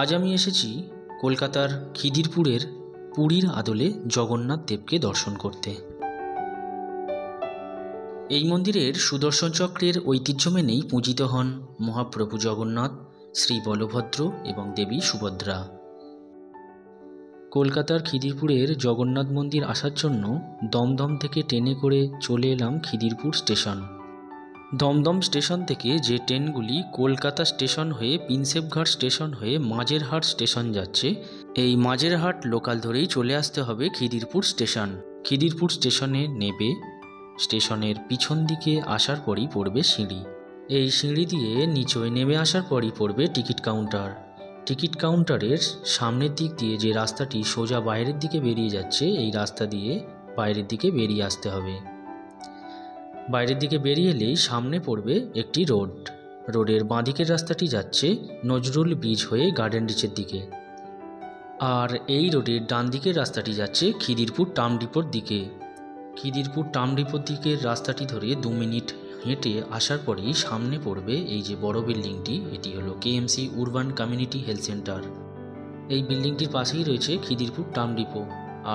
আজ আমি এসেছি কলকাতার খিদিরপুরের পুরীর আদলে জগন্নাথ দেবকে দর্শন করতে। এই মন্দিরের সুদর্শন চক্রের ঐতিহ্য মেনেই পূজিত হন মহাপ্রভু জগন্নাথ, শ্রী বলভদ্র এবং দেবী সুভদ্রা। কলকাতার খিদিরপুরের জগন্নাথ মন্দির আসার জন্য দমদম থেকে ট্রেনে করে চলে এলাম খিদিরপুর স্টেশন। দমদম স্টেশন থেকে যে ট্রেনগুলি কলকাতা স্টেশন হয়ে প্রিন্সেপঘাট স্টেশন হয়ে মাঝেরহাট স্টেশন যাচ্ছে, এই মাঝেরহাট লোকাল ধরেই চলে আসতে হবে খিদিরপুর স্টেশন। খিদিরপুর স্টেশনে নেবে স্টেশনের পিছন দিকে আসার পরই পড়বে সিঁড়ি। এই সিঁড়ি দিয়ে নিচে নেমে আসার পরই পড়বে টিকিট কাউন্টার। টিকিট কাউন্টারের সামনের দিক দিয়ে যে রাস্তাটি সোজা বাইরের দিকে বেরিয়ে যাচ্ছে, এই রাস্তা দিয়ে বাইরের দিকে বেরিয়ে আসতে হবে। বাইরের দিকে বেরিয়ে এলেই সামনে পড়বে একটি রোড। রোডের বাঁদিকের রাস্তাটি যাচ্ছে নজরুল ব্রিজ হয়ে গার্ডেন রিচের দিকে, আর এই রোডের ডান দিকের রাস্তাটি যাচ্ছে খিদিরপুর টাউন ডিপোর দিকে। খিদিরপুর টাউন ডিপোর দিকের রাস্তাটি ধরে 2 মিনিট হেঁটে আসার পরেই সামনে পড়বে এই যে বড় বিল্ডিংটি, এটি হলো KMC urban community health centre. এই বিল্ডিংটির পাশেই রয়েছে খিদিরপুর টাউন ডিপো,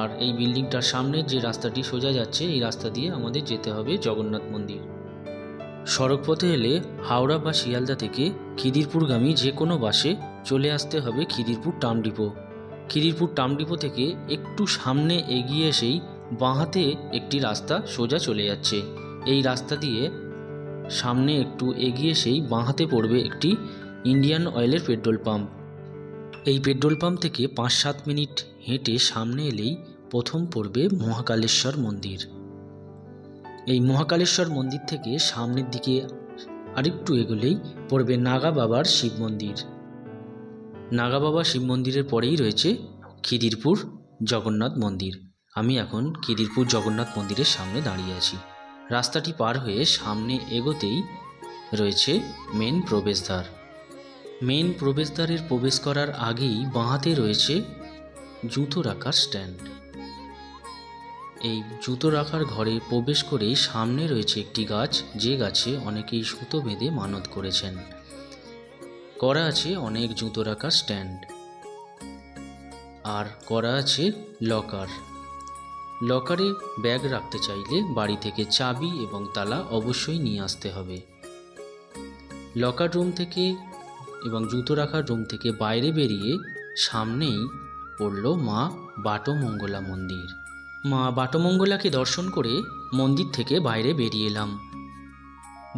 আর এই বিল্ডিংটার সামনের যে রাস্তাটি সোজা যাচ্ছে, এই রাস্তা দিয়ে আমাদের যেতে হবে জগন্নাথ মন্দির। সড়ক পথে এলে হাওড়া বা শিয়ালদা থেকে খিদিরপুরগামী যে কোনো বাসে চলে আসতে হবে Khidirpur town depot. Khidirpur town depot থেকে একটু সামনে এগিয়ে এসেই বাঁহাতে একটি রাস্তা সোজা চলে যাচ্ছে। এই রাস্তা দিয়ে সামনে একটু এগিয়ে এসেই বাঁহাতে পড়বে একটি ইন্ডিয়ান অয়েলের পেট্রোল পাম্প। এই পেট্রোল পাম্প থেকে 5-7 মিনিট হেঁটে সামনে এলেই প্রথম পড়বে মহাকালেশ্বর মন্দির। এই মহাকালেশ্বর মন্দির থেকে সামনের দিকে আরেকটু এগোলেই পড়বে নাগা বাবার শিব মন্দির। নাগা বাবা শিব মন্দিরের পরেই রয়েছে খিদিরপুর জগন্নাথ মন্দির। আমি এখন খিদিরপুর জগন্নাথ মন্দিরের সামনে দাঁড়িয়ে আছি। রাস্তাটি পার হয়ে সামনে এগোতেই রয়েছে মেন প্রবেশদ্বার। মেন প্রবেশদ্বারের প্রবেশ করার আগেই বাঁহাতে রয়েছে জুতো রাখার স্ট্যান্ড। এই জুতো রাখার ঘরে প্রবেশ করেই সামনে রয়েছে একটি গাছ, যে গাছে অনেকেই সুতো বেঁধে মানত করেছেন। করা আছে অনেক জুতো রাখার স্ট্যান্ড, আর করা আছে লকার। লকারে ব্যাগ রাখতে চাইলে বাড়ি থেকে চাবি এবং তালা অবশ্যই নিয়ে আসতে হবে। লকার রুম থেকে এবং জুতো রাখার রুম থেকে বাইরে বেরিয়ে সামনেই পড়ল মা বাটমঙ্গলা মন্দির। মা বাটমঙ্গলাকে দর্শন করে মন্দির থেকে বাইরে বেরিয়ে এলাম।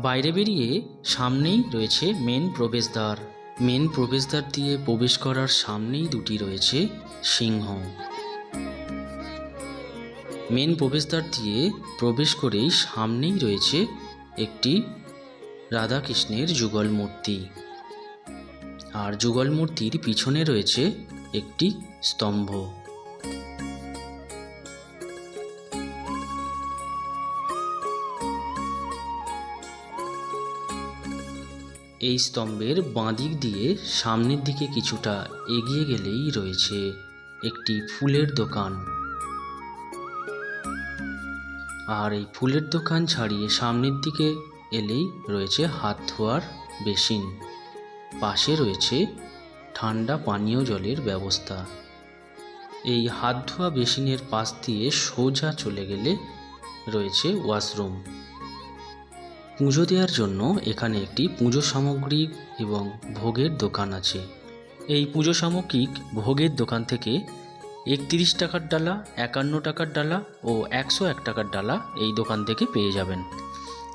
বাইরে বেরিয়ে সামনেই রয়েছে মেন প্রবেশদ্বার। মেন প্রবেশদ্বার দিয়ে প্রবেশ করার সামনেই দুটি রয়েছে সিংহ। মেন প্রবেশদ্বার দিয়ে প্রবেশ করেই সামনেই রয়েছে একটি রাধাকৃষ্ণের যুগল মূর্তি, আর যুগল মূর্তির পিছনে রয়েছে একটি স্তম্ভ। এই স্তম্ভের বাঁদিক দিয়ে সামনের দিকে কিছুটা এগিয়ে গেলেই রয়েছে একটি ফুলের দোকান, আর এই ফুলের দোকান ছাড়িয়ে সামনের দিকে এলেই রয়েছে হাত ধোয়ার বেসিন। পাশে রয়েছে ঠান্ডা পানীয় জলের ব্যবস্থা। এই হাত ধোয়া বেসিনের পাশ দিয়ে সোজা চলে গেলে রয়েছে ওয়াশরুম। পুজো দেওয়ার জন্য এখানে একটি পুজো সামগ্রী এবং ভোগের দোকান আছে। এই পুজো সামগ্রিক ভোগের দোকান থেকে 31 টাকার ডালা, 51 টাকার ডালা ও 101 টাকার ডালা এই দোকান থেকে পেয়ে যাবেন।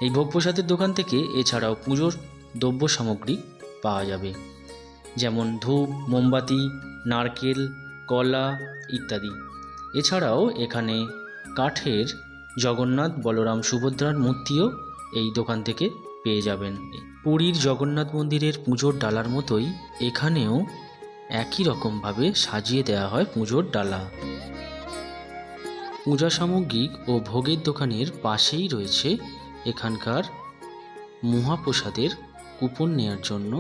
এই ভোগ প্রসাদের দোকান থেকে এছাড়াও পুজোর দ্রব্য সামগ্রী পাওয়া যাবে, যেমন ধূপ, মোমবাতি, নারকেল, কলা ইত্যাদি। এছাড়াও এখানে কাঠের জগন্নাথ, বলরাম, সুভদ্রার মূর্তিও এই দোকান থেকে পেয়ে যাবেন। পুরীর জগন্নাথ মন্দিরের পুজোর ডালার মতোই এখানেও একই রকমভাবে সাজিয়ে দেওয়া হয় পুজোর ডালা। পূজা সামগ্রিক ও ভোগের দোকানের পাশেই রয়েছে এখানকার মহাপ্রসাদের কুপন নেওয়ার জন্য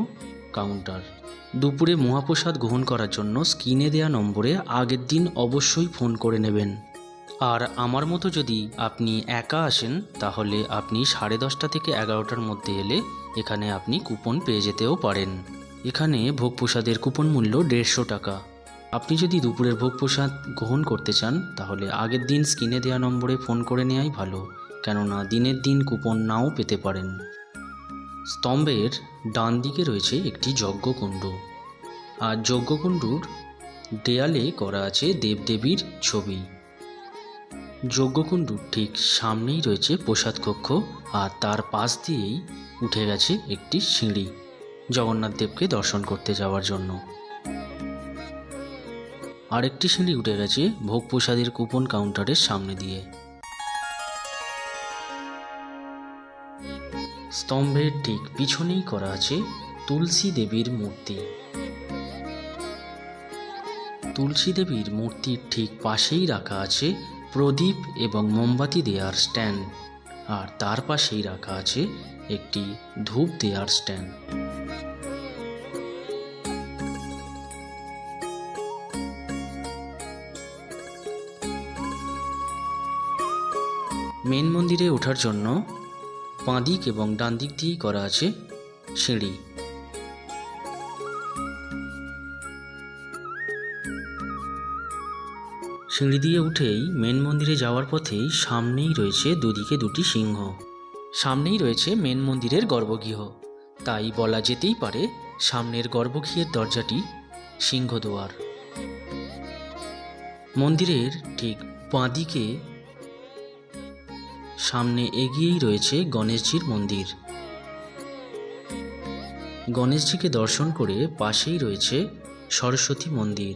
কাউন্টার। দুপুরে মহাপ্রসাদ গ্রহণ করার জন্য স্ক্রিনে দেওয়া নম্বরে আগের দিন অবশ্যই ফোন করে নেবেন। আর আমার মতো যদি আপনি একা আসেন, তাহলে আপনি 10:30 থেকে 11টার মধ্যে এলে এখানে আপনি কুপন পেয়ে যেতেও পারেন। এখানে ভোগ প্রসাদের কুপন মূল্য 150 টাকা। আপনি যদি দুপুরের ভোগ প্রসাদ গ্রহণ করতে চান তাহলে আগের দিন স্ক্রিনে দেওয়া নম্বরে ফোন করে নেওয়াই ভালো, কেননা দিনের দিন কুপন নাও পেতে পারেন। স্তম্ভের ডান দিকে রয়েছে একটি যজ্ঞকুণ্ড, আর যজ্ঞকুণ্ডুর দেয়ালে করা আছে দেবদেবীর ছবি। যজ্ঞকুণ্ডুর ঠিক সামনেই রয়েছে প্রসাদ কক্ষ, আর তার পাশ দিয়েই উঠে গেছে একটি সিঁড়ি জগন্নাথ দেবকে দর্শন করতে যাওয়ার জন্য। আরেকটি সিঁড়ি উঠে গেছে ভোগ প্রসাদের কুপন কাউন্টারের সামনে দিয়ে। স্তম্ভের ঠিক পিছনেই করা আছে তুলসী দেবীর মূর্তি। তুলসী দেবীর মূর্তির ঠিক পাশেই রাখা আছে প্রদীপ এবং মোমবাতি দেওয়ার স্ট্যান্ড, আর তার পাশেই রাখা আছে একটি ধূপ দেওয়ার স্ট্যান্ড। মেন মন্দিরে ওঠার জন্য বাঁ দিক এবং ডান দিক দিয়েই করা আছে সিঁড়ি। সিঁড়ি দিয়ে উঠেই মেন মন্দিরে যাওয়ার পথেই সামনেই রয়েছে দুদিকে দুটি সিংহ, সামনেই রয়েছে মেন মন্দিরের গর্ভগৃহ। তাই বলা যেতেই পারে সামনের গর্ভগৃহের দরজাটি সিংহদুয়ার। মন্দিরের ঠিক বাঁদিকে সামনে এগিয়েই রয়েছে গণেশজির মন্দির। গণেশজিকে দর্শন করে পাশেই রয়েছে সরস্বতী মন্দির।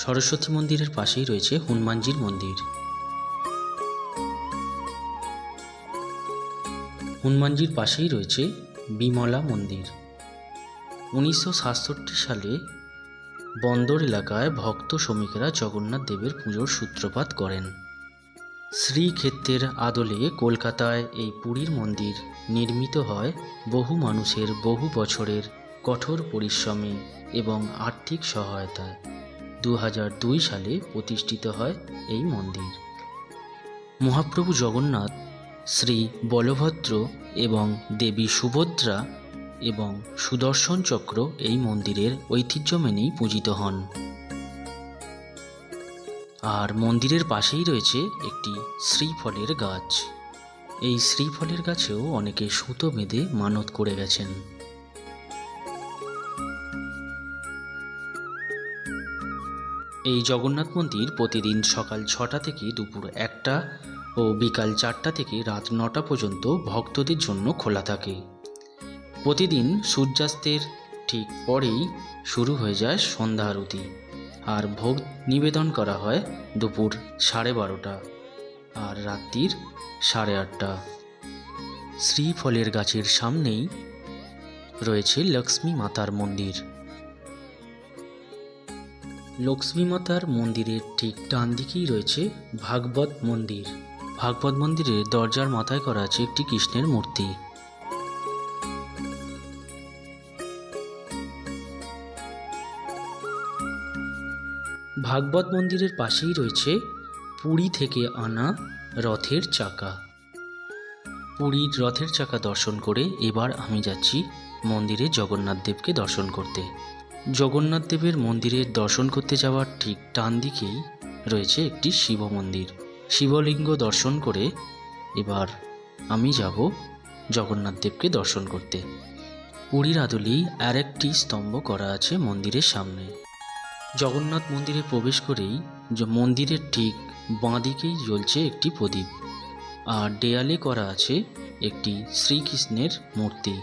সরস্বতী মন্দিরের পাশেই রয়েছে হনুমানজির মন্দির। হনুমানজির পাশেই রয়েছে বিমলা মন্দির। 1967 সালে বন্দর এলাকায় ভক্ত শ্রমিকেরা জগন্নাথ দেবের পুজোর সূত্রপাত করেন। শ্রীক্ষেত্রের আদলে কলকাতায় এই পুরীর মন্দির নির্মিত হয় বহু মানুষের বহু বছরের কঠোর পরিশ্রমে এবং আর্থিক সহায়তায়। 2002 সালে প্রতিষ্ঠিত হয় এই মন্দির। মহাপ্রভু জগন্নাথ, শ্রী বলভদ্র এবং দেবী সুভদ্রা এবং সুদর্শন চক্র এই মন্দিরের ঐতিহ্য মেনেই পূজিত হন। আর মন্দিরের পাশেই রয়েছে একটি শ্রীফলের গাছ। এই শ্রীফলের গাছেও অনেকে সুতো বেঁধে মানত করে গেছেন। এই জগন্নাথ মন্দির প্রতিদিন সকাল 6টা থেকে দুপুর 1টা ও বিকাল 4টা থেকে রাত 9টা পর্যন্ত ভক্তদের জন্য খোলা থাকে। প্রতিদিন সূর্যাস্তের ঠিক পরেই শুরু হয়ে যায় সন্ধ্যা আরতি, আর ভোগ নিবেদন করা হয় দুপুর 12:30 আর রাত্রির 8:30। শ্রীফলের গাছের সামনেই রয়েছে লক্ষ্মী মাতার মন্দির। লক্ষ্মী মাতার মন্দিরের ঠিক ডান দিকেই রয়েছে ভাগবত মন্দির। ভাগবত মন্দিরের দরজার মাথায় করা আছে একটি কৃষ্ণের মূর্তি। ভাগবত মন্দিরের পাশেই রয়েছে পুরী থেকে আনা রথের চাকা। পুরীর রথের চাকা দর্শন করে এবার আমি যাচ্ছি মন্দিরে জগন্নাথ দেবকে দর্শন করতে। জগন্নাথ দেবের মন্দিরের দর্শন করতে যাওয়ার ঠিক ডান দিকেই রয়েছে একটি শিব মন্দির। শিবলিঙ্গ দর্শন করে এবার আমি যাব জগন্নাথ দেবকে দর্শন করতে। পুরীর আদলেই আরেকটি স্তম্ভ করা আছে মন্দিরের সামনে। জগন্নাথ মন্দিরে প্রবেশ করেই মন্দিরের ঠিক বাঁ দিকেই জ্বলছে একটি প্রদীপ, আর দেয়ালে করা আছে একটি শ্রীকৃষ্ণের মূর্তি।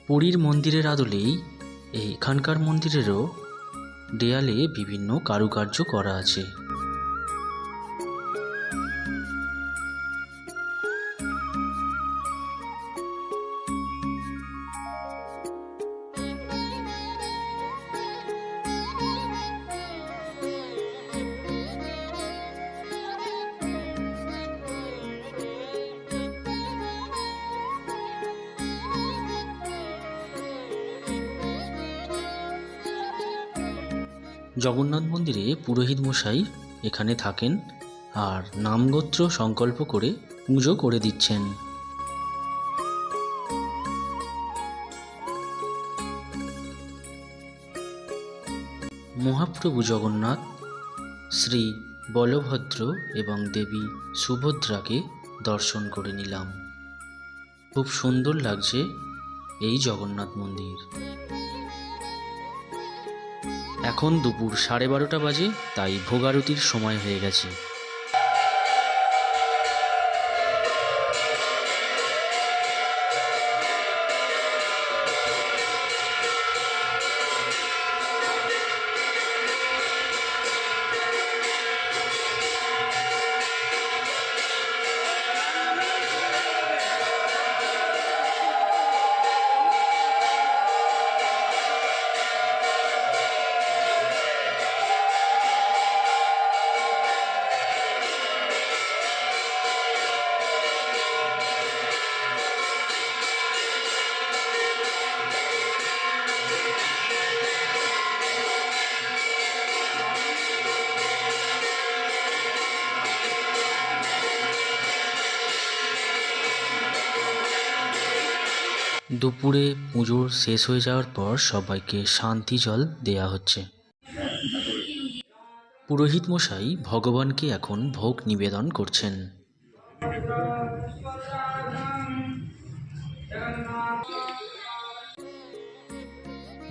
পুরীর মন্দিরের আদলেই এখানকার মন্দিরেরও দেয়ালে বিভিন্ন কারুকার্য করা আছে। জগন্নাথ মন্দিরে পুরোহিত মশাই এখানে থাকেন আর নামগোত্র সংকল্প করে পুজো করে দিচ্ছেন। মহাপ্রভু জগন্নাথ, শ্রী বলভদ্র এবং দেবী সুভদ্রাকে দর্শন করে নিলাম। খুব সুন্দর লাগছে এই জগন্নাথ মন্দির। এখন দুপুর 12:30 বাজে, তাই ভোগারতির সময় হয়ে গেছে। দুপুরে পুজো শেষ হয়ে যাওয়ার পর সবাইকে শান্তি জল দেয়া হচ্ছে। পুরোহিত মশাই ভগবানকে এখন ভোগ নিবেদন করছেন।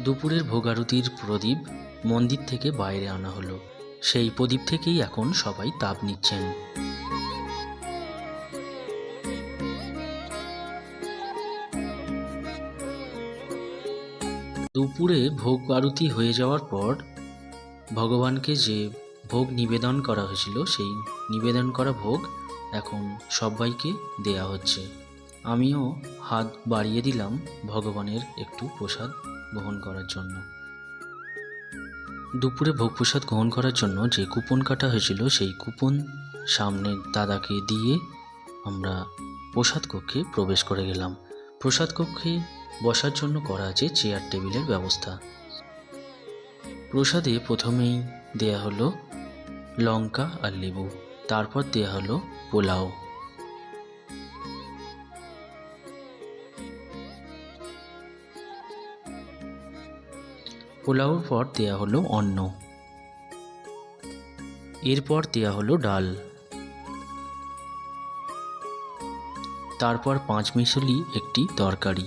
দুপুরের ভোগারতির প্রদীপ মন্দির থেকে বাইরে আনা হলো। সেই প্রদীপ থেকেই এখন সবাই তাপ নিচ্ছেন। দুপুরে ভোগ আরতি হয়ে যাওয়ার পর ভগবানকে যে ভোগ নিবেদন করা হয়েছিল সেই নিবেদন করা ভোগ এখন সবাইকে দেয়া হচ্ছে। আমিও হাত বাড়িয়ে দিলাম ভগবানের একটু প্রসাদ গ্রহণ করার জন্য। দুপুরে ভোগ প্রসাদ গ্রহণ করার জন্য যে কুপন কাটা হয়েছিল সেই কুপন সামনের দাদাকে দিয়ে আমরা প্রসাদ কক্ষে প্রবেশ করে গেলাম। প্রসাদ কক্ষে বসার জন্য করা আছে চেয়ার টেবিলের ব্যবস্থা। প্রসাদে প্রথমেই দেয়া হলো লঙ্কা আর লেবু, তারপর দেয়া হলো পোলাও। পোলাওর পর দেয়া হলো অন্ন, এরপর দেয়া হলো ডাল, তারপর 5 মিশালি একটি তরকারি,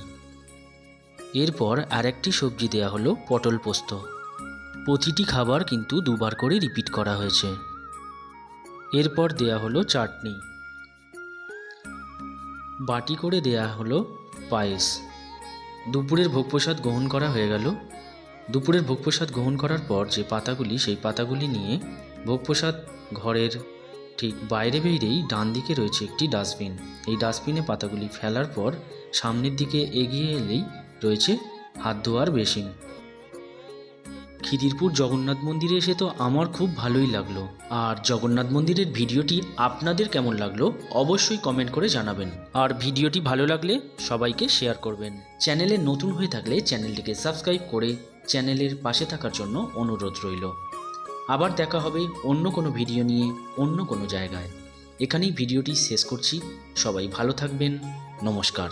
এরপর আরেকটি সবজি দেয়া হলো পটল পোস্ত। প্রতিটি খাবার কিন্তু 2 বার করে রিপিট করা হয়েছে। এরপর দেয়া হলো চাটনি, বাটি করে দেয়া হলো পায়েস। দুপুরের ভোগ প্রসাদ গ্রহণ করা হয়ে গেল। দুপুরের ভোগ প্রসাদ গ্রহণ করার পর যে পাতাগুলি, সেই পাতাগুলি নিয়ে ভোগ প্রসাদ ঘরের ঠিক বাইরে বেরিয়েই ডান দিকে রয়েছে একটি ডাস্টবিন। এই ডাস্টবিনে পাতাগুলি ফেলার পর সামনের দিকে এগিয়ে এলেই রয়েছে হাত ধোয়ার বেসিন। খিদিরপুর জগন্নাথ মন্দিরে এসে তো আমার খুব ভালোই লাগলো। আর জগন্নাথ মন্দিরের ভিডিওটি আপনাদের কেমন লাগলো অবশ্যই কমেন্ট করে জানাবেন। আর ভিডিওটি ভালো লাগলে সবাইকে শেয়ার করবেন। চ্যানেলে নতুন হয়ে থাকলে চ্যানেলটিকে সাবস্ক্রাইব করে চ্যানেলের পাশে থাকার জন্য অনুরোধ রইল। আবার দেখা হবে অন্য কোনো ভিডিও নিয়ে অন্য কোনো জায়গায়। এখানেই ভিডিওটি শেষ করছি। সবাই ভালো থাকবেন। নমস্কার।